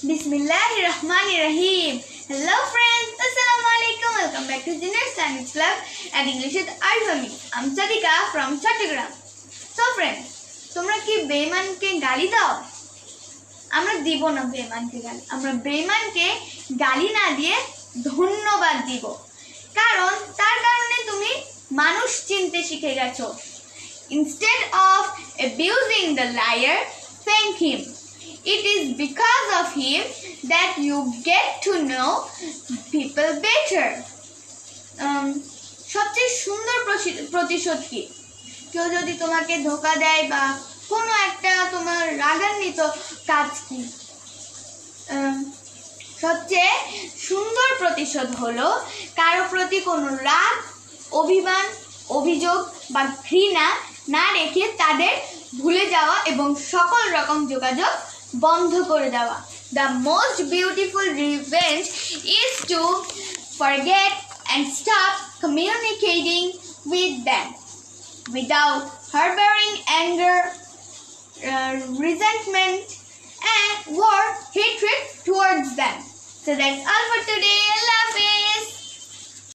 Bismillahirrahmanirrahim. Hello friends, Assalamualaikum. Welcome back to Junior Science Club and English with Arvami. I'm Sadika from Chattogram. So friends, তোমরা কি বেঈমানকে গালি দাও? আমরা দিব না বেঈমানকে গালি। আমরা বেঈমানকে গালি না দিয়ে ধন্যবাদ দিব। কারণ তার কারণে তুমি মানুষ চিনতে শিখে গেছো। Instead of abusing the liar, thank him. It is because of him that you get to know people better. সবচেয়ে সুন্দর প্রতিশোধ কি? কেউ যদি তোমাকে ধোকা দেয় বা কোনো একটা তোমার রাগান্বিত কাজ কি? সবচেয়ে সুন্দর প্রতিশোধ হলো কারো প্রতি কোনো রাগ, অভিমান, অভিযোগ বা ঘৃণা না রেখে তাদের ভুলে যাওয়া এবং সকল রকম যোগাযোগ বন্ধ করে দেওয়া। The most beautiful revenge is to forget and stop communicating with them without harboring anger, resentment, or hatred towards them. So that's all for today.